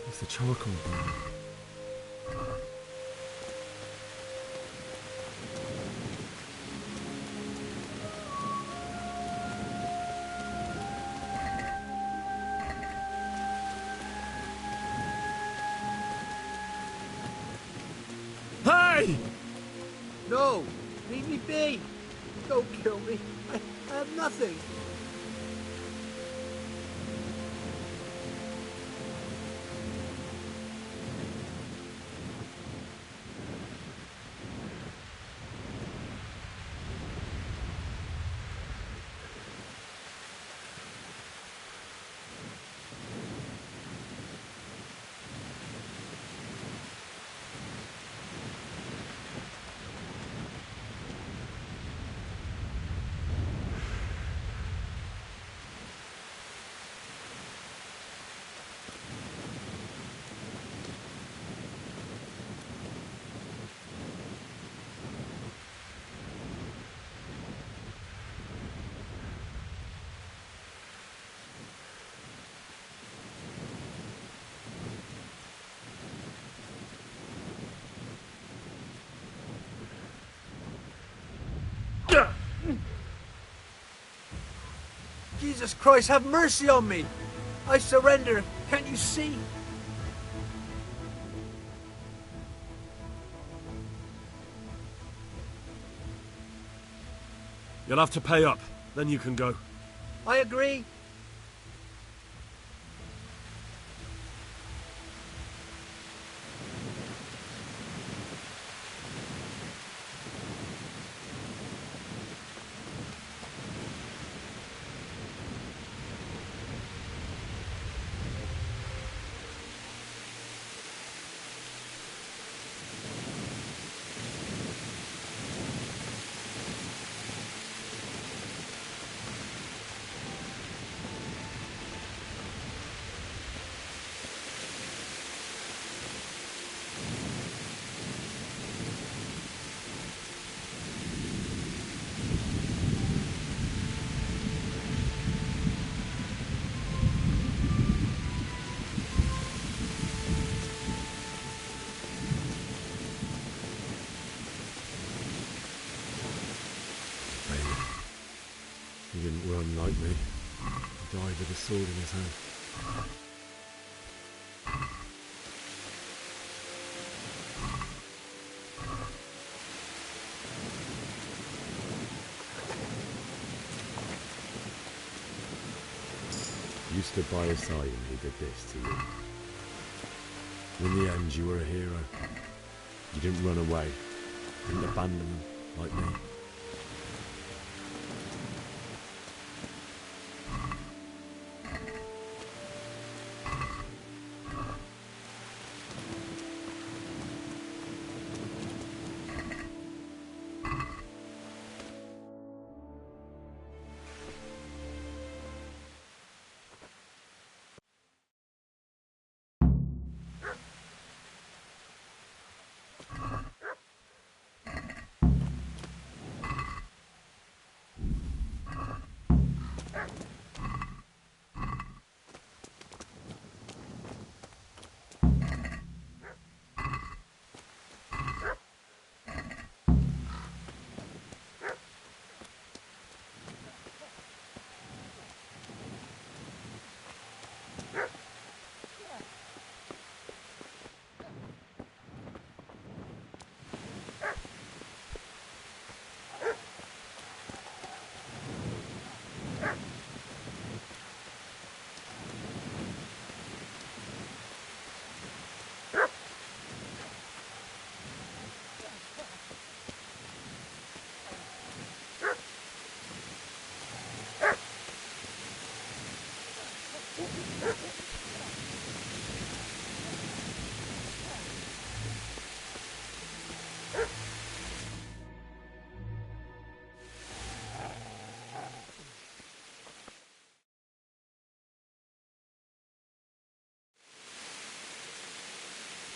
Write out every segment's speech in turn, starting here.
It's the charcoal burner. Hey! No! Leave me be! Don't kill me. I have nothing. Jesus Christ, have mercy on me! I surrender. Can't you see? You'll have to pay up, then you can go. I agree. He didn't run like me. He died with a sword in his hand. You stood by his side and he did this to you. In the end, you were a hero. You didn't run away. Didn't abandon them like me.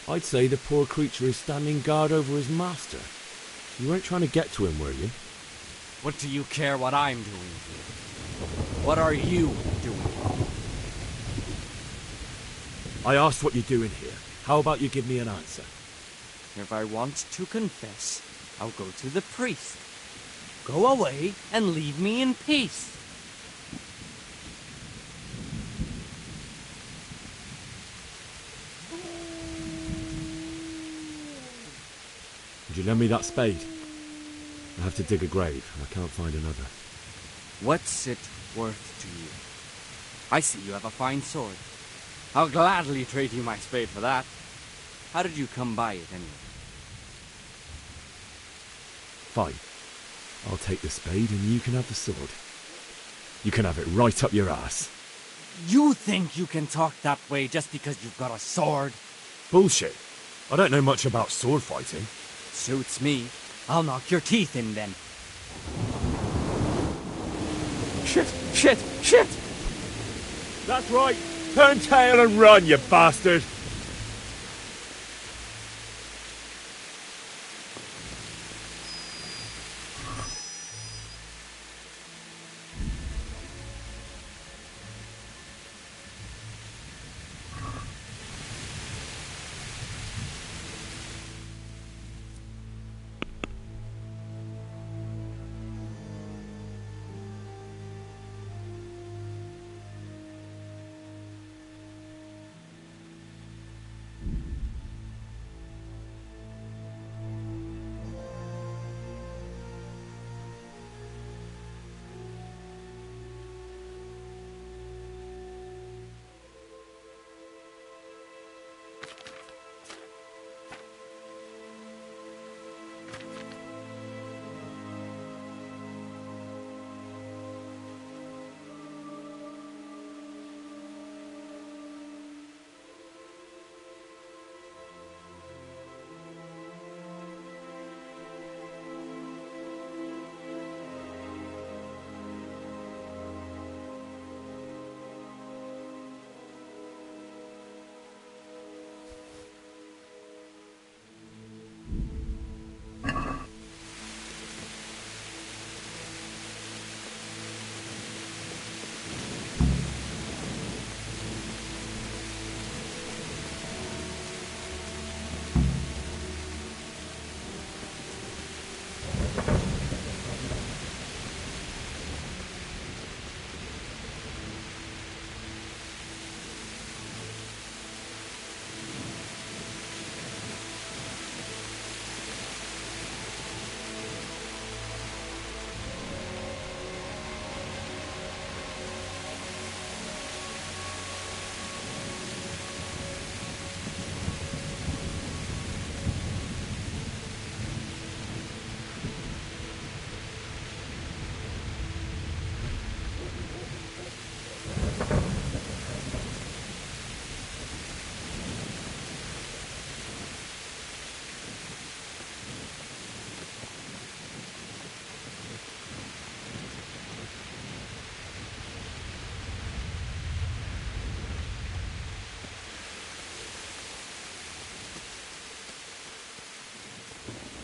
I'd say the poor creature is standing guard over his master. You weren't trying to get to him, were you? What do you care what I'm doing here? What are you doing? I asked what you're doing here. How about you give me an answer? If I want to confess, I'll go to the priest. Go away and leave me in peace. Would you lend me that spade? I have to dig a grave. I can't find another. What's it worth to you? I see you have a fine sword. I'll gladly trade you my spade for that. How did you come by it, anyway? Fine. I'll take the spade and you can have the sword. You can have it right up your ass. You think you can talk that way just because you've got a sword? Bullshit. I don't know much about sword fighting. Suits me. I'll knock your teeth in then. Shit! That's right. Turn tail and run, you bastard.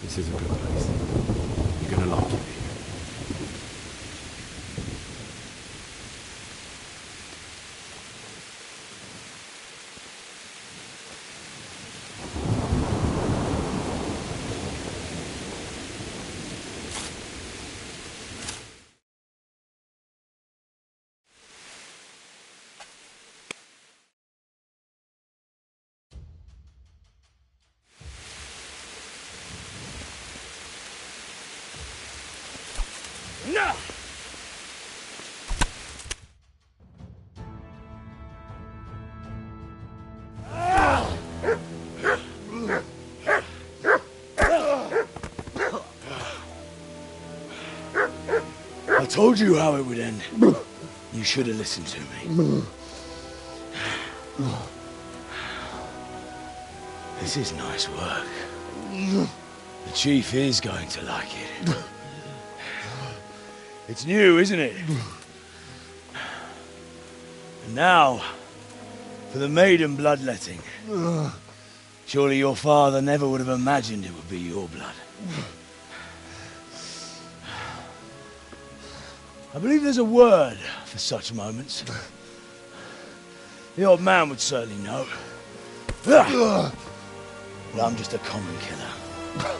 This is a good place. You're gonna like it here. No! I told you how it would end. You should have listened to me. This is nice work. The chief is going to like it. It's new, isn't it? And now, for the maiden bloodletting. Surely your father never would have imagined it would be your blood. I believe there's a word for such moments. The old man would certainly know. Well, I'm just a common killer.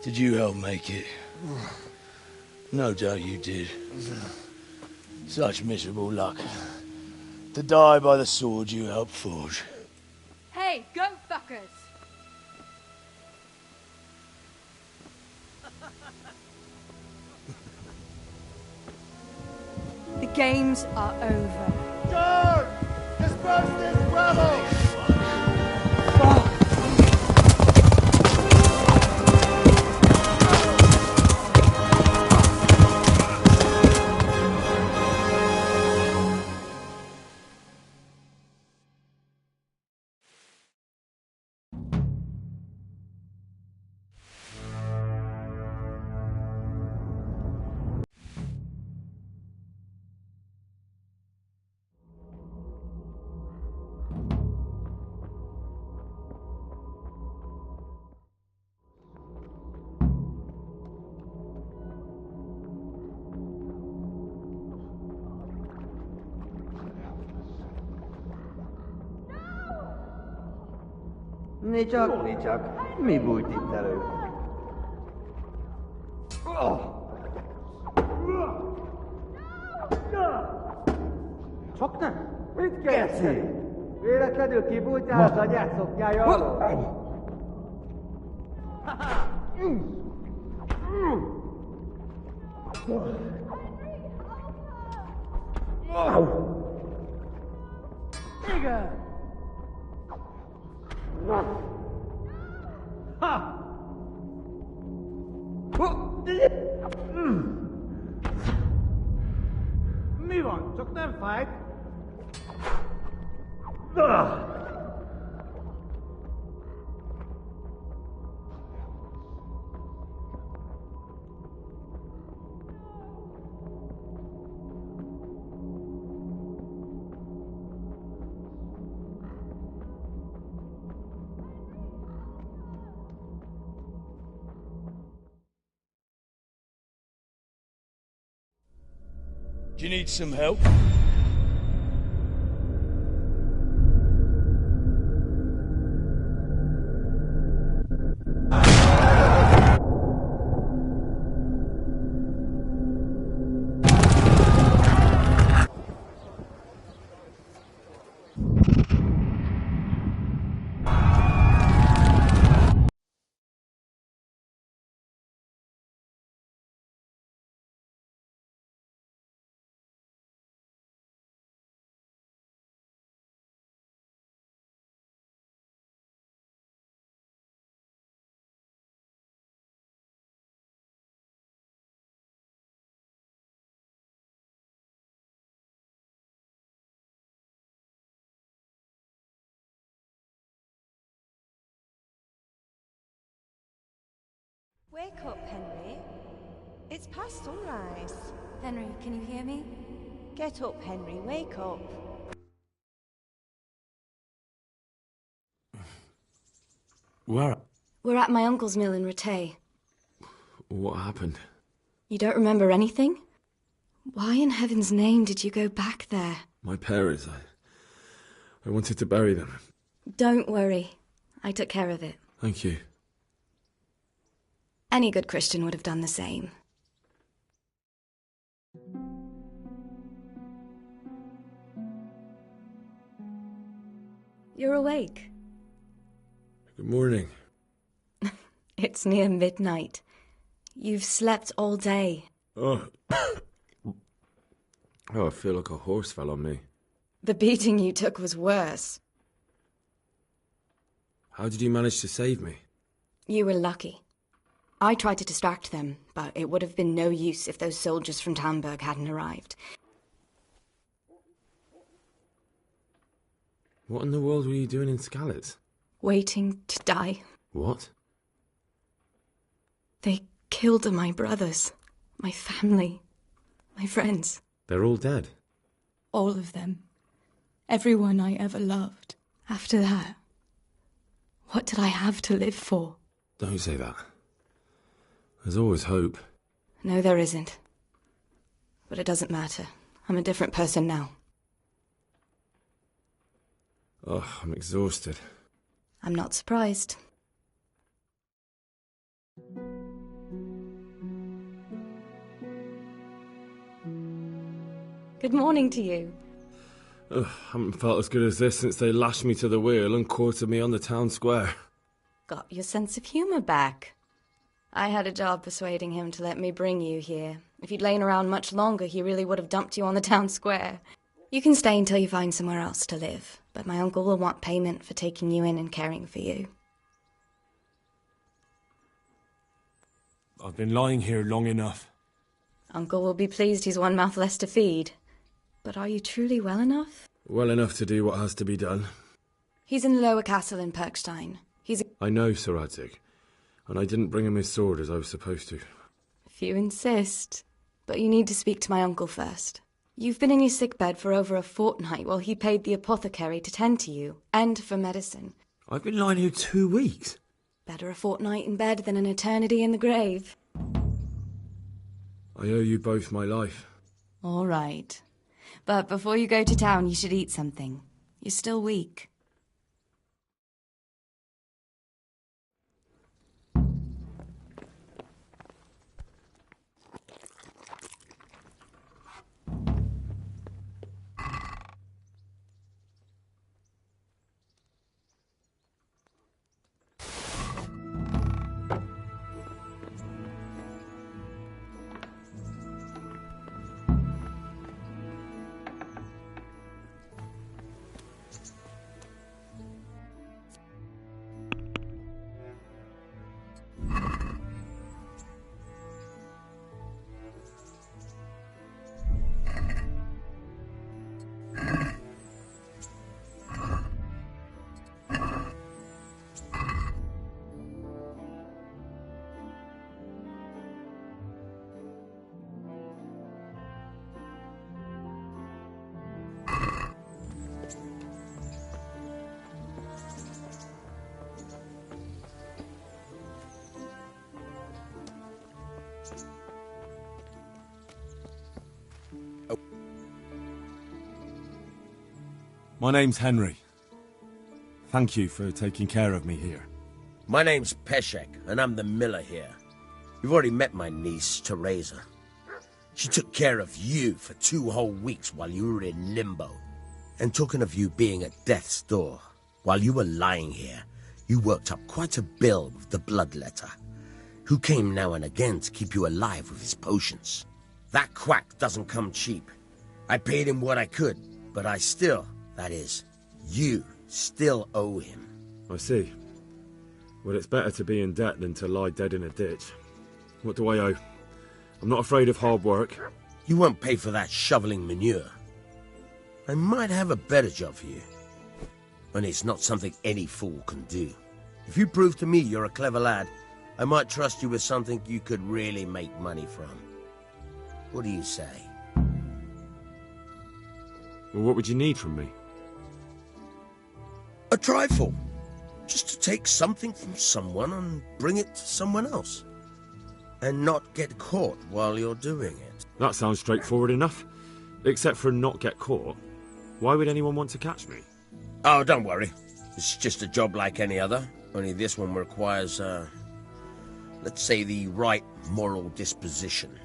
Did you help make it? No doubt you did. Such miserable luck. To die by the sword you helped forge. Hey, go fuckers! The games are over. Guard! Disperse this rebel! Nicsak, mi bújt itt elő? Csak nem! Mit kezdi? Véletlenül kibújtál az anyád szoknyája alól? Igen! Ha! Mi van? Csak nem fájt? Do you need some help? Wake up, Henry. It's past sunrise. Henry, can you hear me? Get up, Henry, wake up. Where? We're at my uncle's mill in Rattay. What happened? You don't remember anything? Why in heaven's name did you go back there? My parents, I wanted to bury them. Don't worry. I took care of it. Thank you. Any good Christian would have done the same. You're awake. Good morning. It's near midnight. You've slept all day. Oh. I feel like a horse fell on me. The beating you took was worse. How did you manage to save me? You were lucky. I tried to distract them, but it would have been no use if those soldiers from Tamburg hadn't arrived. What in the world were you doing in Skalitz? Waiting to die. What? They killed my brothers, my family, my friends. They're all dead? All of them. Everyone I ever loved. After that, what did I have to live for? Don't say that. There's always hope. No, there isn't. But it doesn't matter. I'm a different person now. Oh, I'm exhausted. I'm not surprised. Good morning to you. Ugh, haven't felt as good as this since they lashed me to the wheel and quartered me on the town square. Got your sense of humour back. I had a job persuading him to let me bring you here. If you'd lain around much longer, he really would have dumped you on the town square. You can stay until you find somewhere else to live, but my uncle will want payment for taking you in and caring for you. I've been lying here long enough. Uncle will be pleased he's one mouth less to feed. But are you truly well enough? Well enough to do what has to be done. He's in the lower castle in Perkstein. I know, Sir Adzig, and I didn't bring him his sword as I was supposed to. If you insist. But you need to speak to my uncle first. You've been in your sickbed for over a fortnight while he paid the apothecary to tend to you, and for medicine. I've been lying here 2 weeks. Better a fortnight in bed than an eternity in the grave. I owe you both my life. All right. But before you go to town, you should eat something. You're still weak. My name's Henry. Thank you for taking care of me here. My name's Peshek, and I'm the miller here. You've already met my niece, Teresa. She took care of you for 2 whole weeks while you were in limbo. And talking of you being at death's door, while you were lying here, you worked up quite a bill with the bloodletter, who came now and again to keep you alive with his potions. That quack doesn't come cheap. I paid him what I could, but I still, that is, you still owe him. I see. Well, it's better to be in debt than to lie dead in a ditch. What do I owe? I'm not afraid of hard work. You won't pay for that shoveling manure. I might have a better job for you. And it's not something any fool can do. If you prove to me you're a clever lad, I might trust you with something you could really make money from. What do you say? Well, what would you need from me? A trifle. Just to take something from someone and bring it to someone else. And not get caught while you're doing it. That sounds straightforward enough. Except for not get caught. Why would anyone want to catch me? Oh, don't worry. It's just a job like any other. Only this one requires, let's say, the right moral disposition.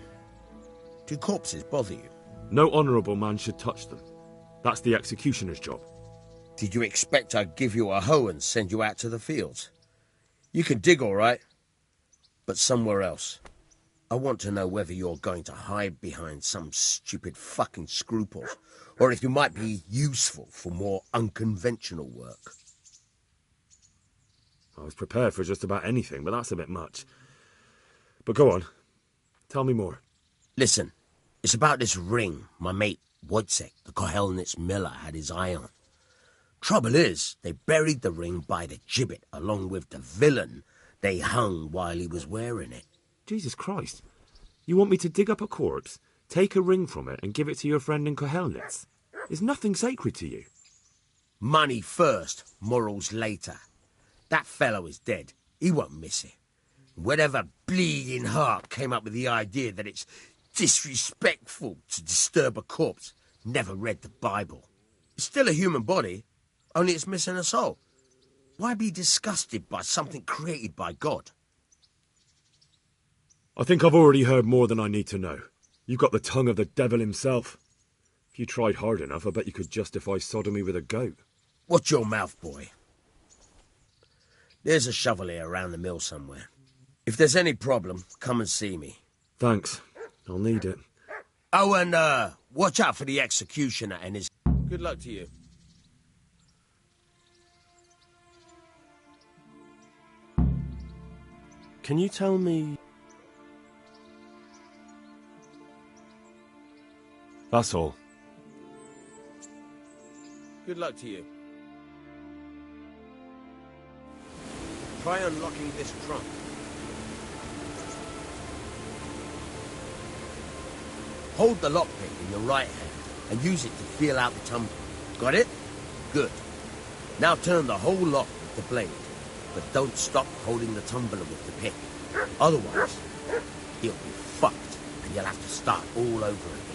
Do corpses bother you? No honourable man should touch them. That's the executioner's job. Did you expect I'd give you a hoe and send you out to the fields? You can dig all right, but somewhere else. I want to know whether you're going to hide behind some stupid fucking scruples, or if you might be useful for more unconventional work. I was prepared for just about anything, but that's a bit much. But go on. Tell me more. Listen, it's about this ring my mate Wojciech, the Kohelnitz miller, had his eye on. Trouble is, they buried the ring by the gibbet along with the villain they hung while he was wearing it. Jesus Christ. You want me to dig up a corpse, take a ring from it, and give it to your friend in Kohelnitz? Is nothing sacred to you? Money first, morals later. That fellow is dead. He won't miss it. Whatever bleeding heart came up with the idea that it's disrespectful to disturb a corpse never read the Bible. It's still a human body, only it's missing a soul. Why be disgusted by something created by God? I think I've already heard more than I need to know. You've got the tongue of the devil himself. If you tried hard enough, I bet you could justify sodomy with a goat. Watch your mouth, boy. There's a shovel here around the mill somewhere. If there's any problem, come and see me. Thanks. I'll need it. Oh, and, watch out for the executioner and his... Good luck to you. Can you tell me... That's all. Good luck to you. Try unlocking this trunk. Hold the lockpick in your right hand and use it to feel out the tumbler. Got it? Good. Now turn the whole lock with the blade, but don't stop holding the tumbler with the pick. Otherwise, you'll be fucked and you'll have to start all over again.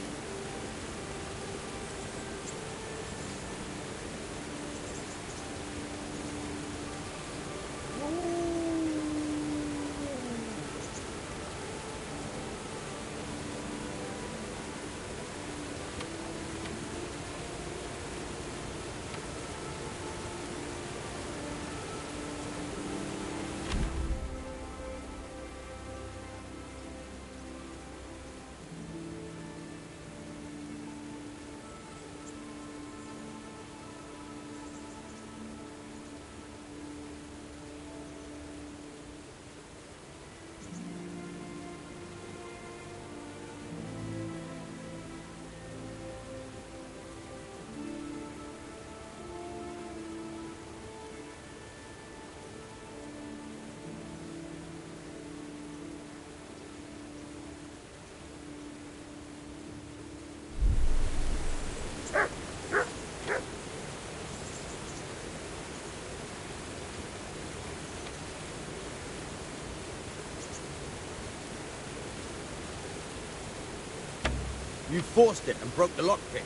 You forced it and broke the lockpick.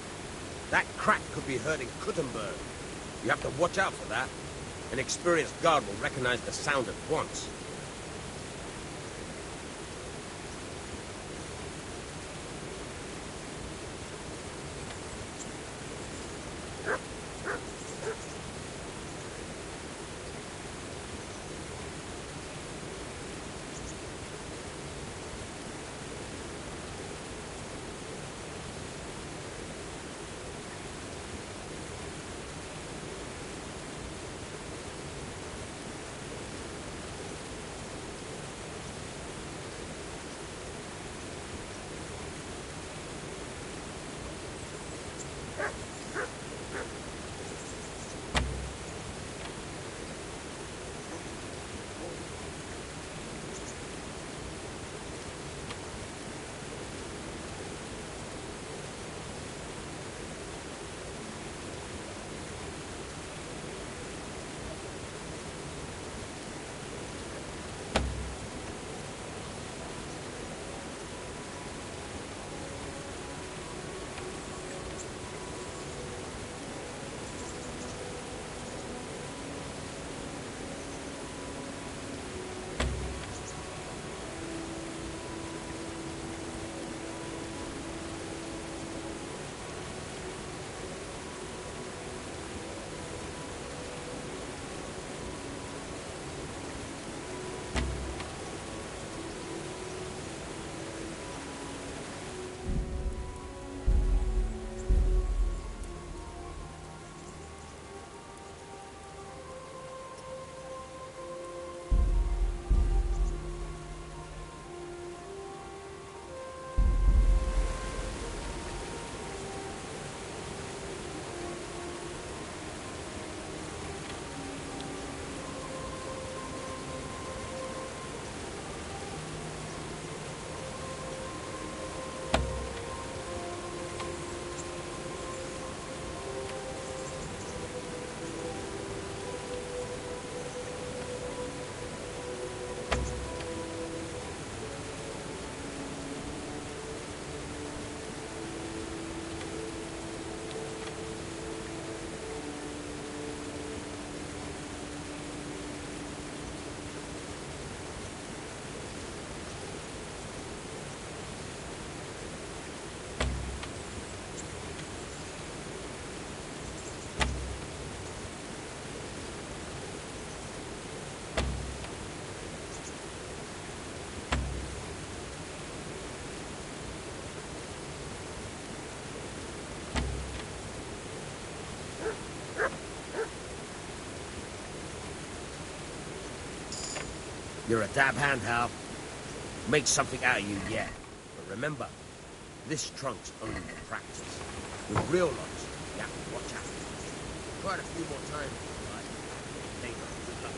That crack could be hurting Kuttenberg. You have to watch out for that. An experienced guard will recognize the sound at once. You're a dab hand, Hal. Make something out of you yet. But remember, this trunk's only for practice. With real locks, you have to watch out. Try it a few more times, right? There you go. Good luck.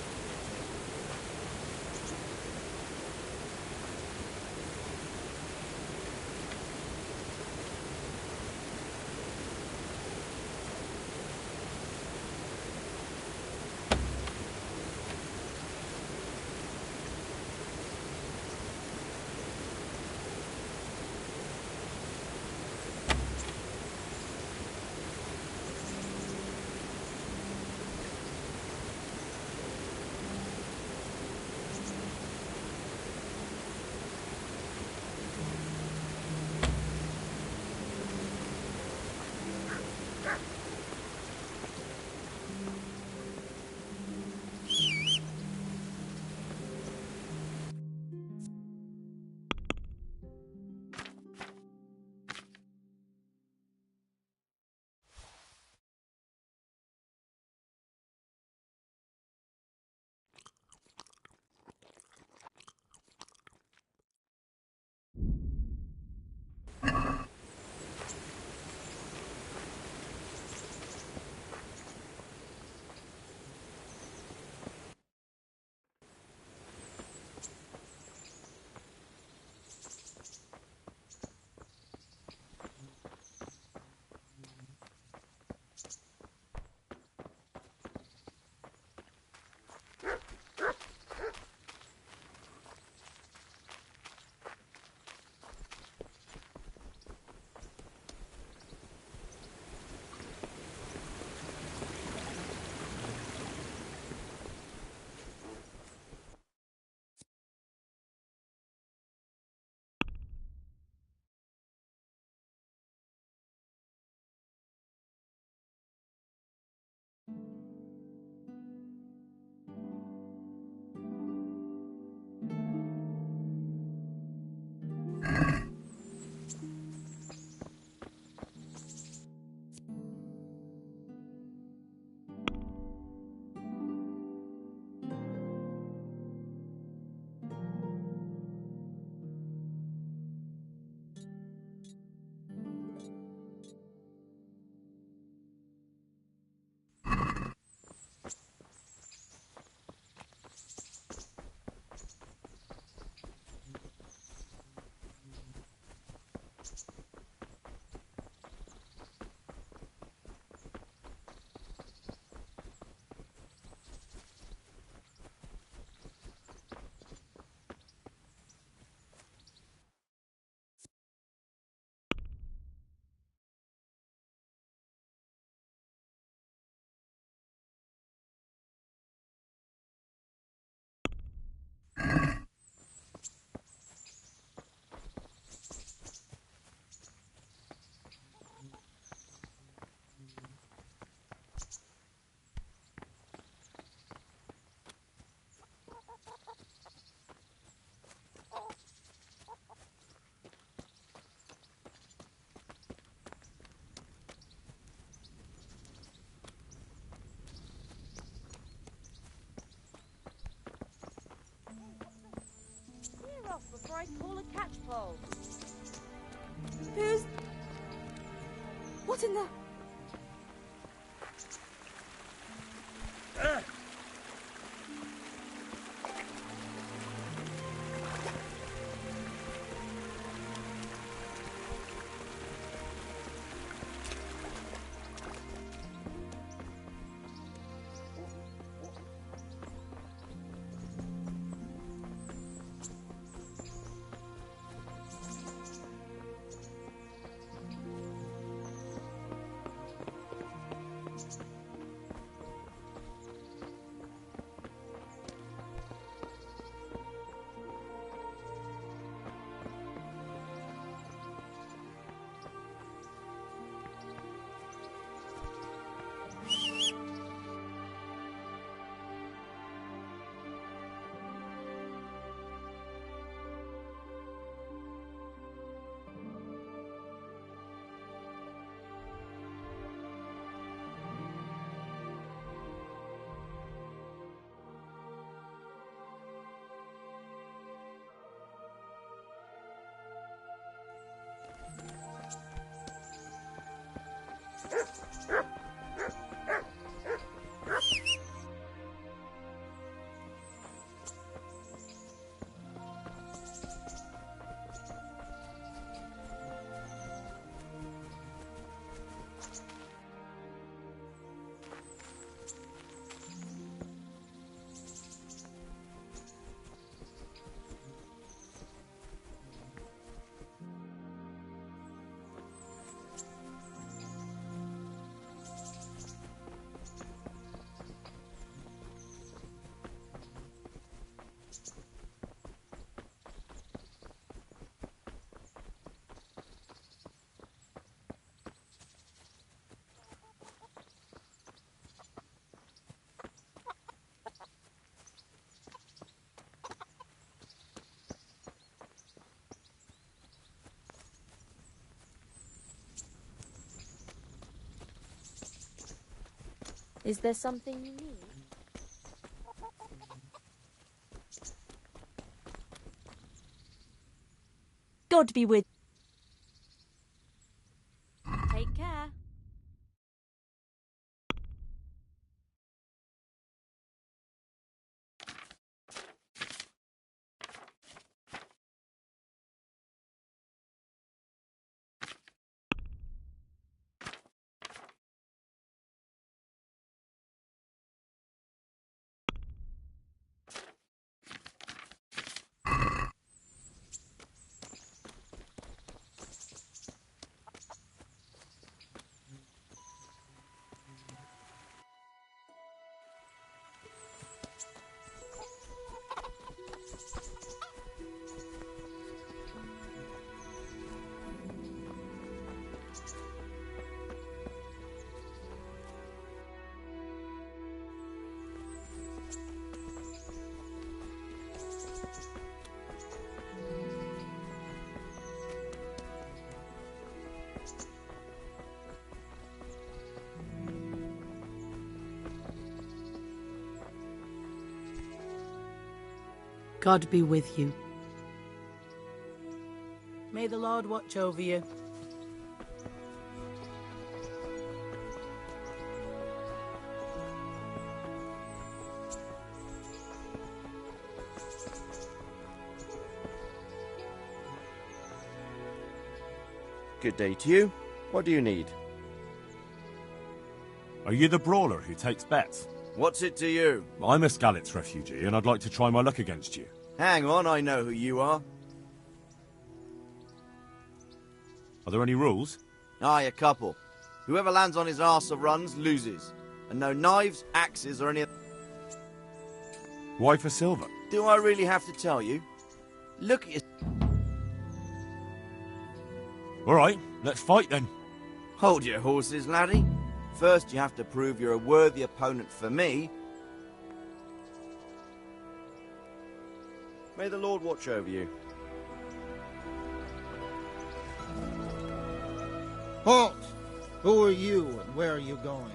Before I call a catchpole. Who's... What in the... Is there something you need? God be with. Take care. God be with you. May the Lord watch over you. Good day to you. What do you need? Are you the brawler who takes bets? What's it to you? I'm a Skalitz refugee, and I'd like to try my luck against you. Hang on, I know who you are. Are there any rules? Aye, a couple. Whoever lands on his arse or runs, loses. And no knives, axes, or any... Why for silver? Do I really have to tell you? Look at your... All right, let's fight then. Hold your horses, laddie. First, you have to prove you're a worthy opponent for me. May the Lord watch over you. Halt! Who are you and where are you going?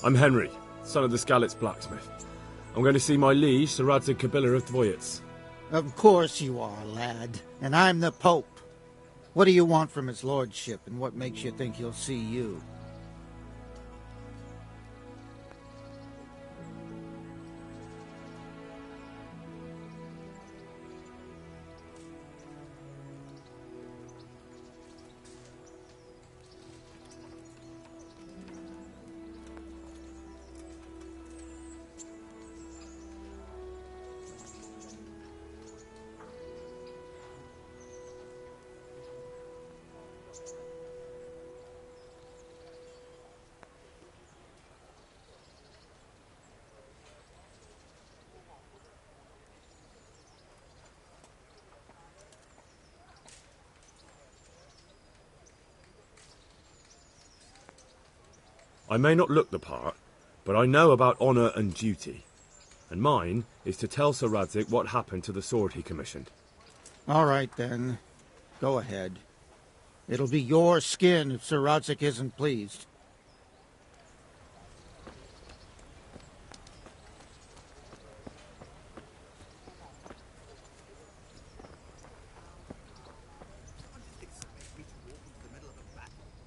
I'm Henry, son of the Skalitz blacksmith. I'm going to see my liege, Sir Radzig Kabila of Dvoyitz. Of course you are, lad. And I'm the Pope. What do you want from his lordship, and what makes you think he'll see you? I may not look the part, but I know about honour and duty. And mine is to tell Sir Radzig what happened to the sword he commissioned. All right, then. Go ahead. It'll be your skin if Sir Radzig isn't pleased.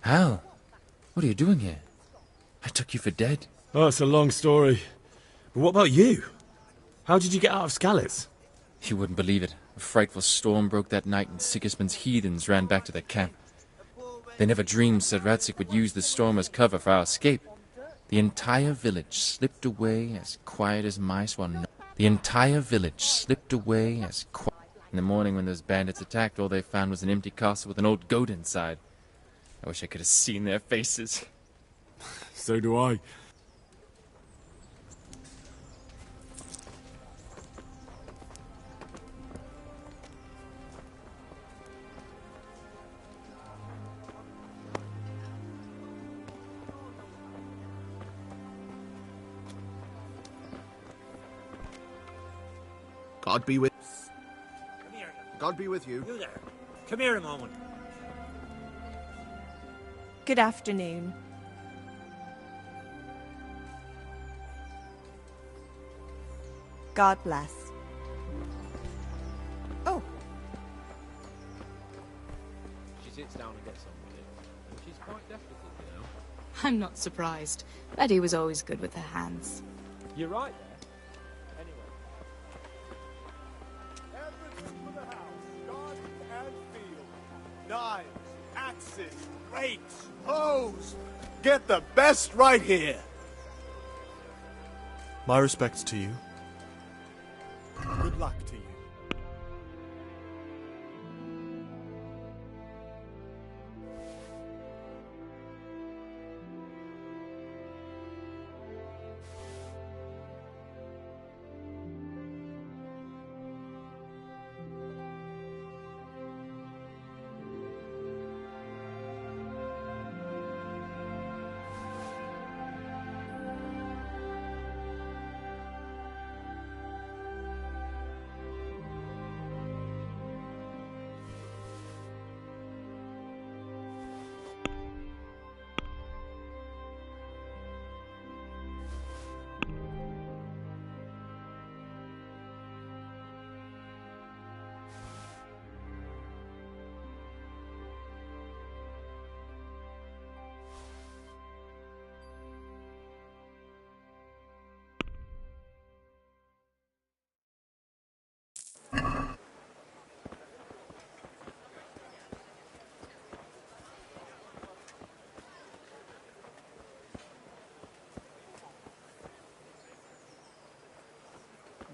How? What are you doing here? I took you for dead. Oh, it's a long story. But what about you? How did you get out of Skalitz? You wouldn't believe it. A frightful storm broke that night and Sigismund's heathens ran back to their camp. They never dreamed Sir Radzig would use the storm as cover for our escape. The entire village slipped away as quiet as mice while The entire village slipped away as quiet. In the morning when those bandits attacked, all they found was an empty castle with an old goat inside. I wish I could have seen their faces. So do I. God be with... God be with you. You there. Come here a moment. Good afternoon. God bless. Oh. She sits down and gets on with it. And she's quite difficult, you know. I'm not surprised. Betty was always good with her hands. You're right there. Knives, axes, rakes, hoes. Get the best right here. My respects to you. Good luck to you.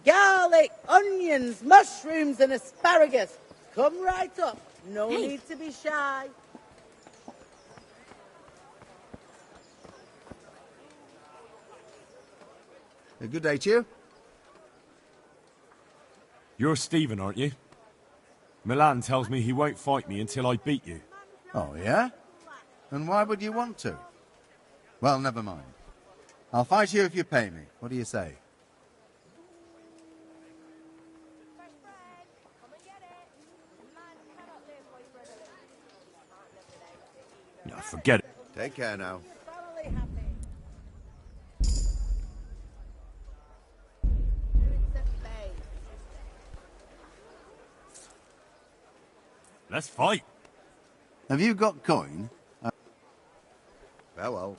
Garlic, onions, mushrooms and asparagus. Come right up. No Hey. need to be shy. A good day to you. You're Stephen, aren't you? Milan tells me he won't fight me until I beat you. Oh, yeah? And why would you want to? Well, never mind. I'll fight you if you pay me. What do you say? No, forget it. Take care now. Let's fight. Have you got coin? Farewell.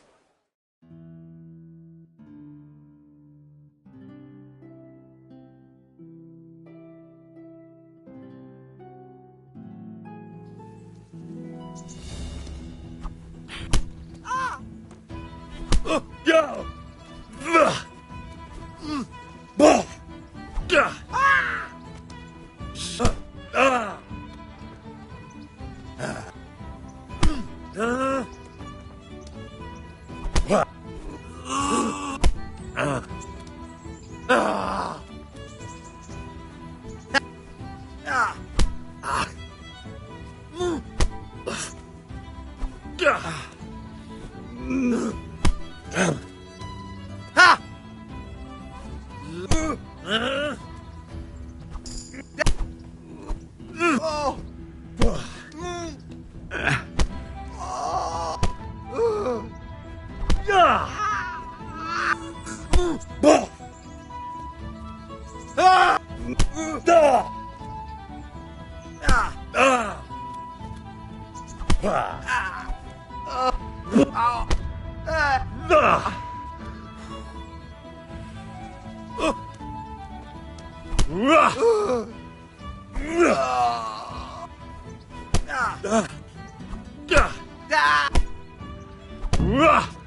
Ah!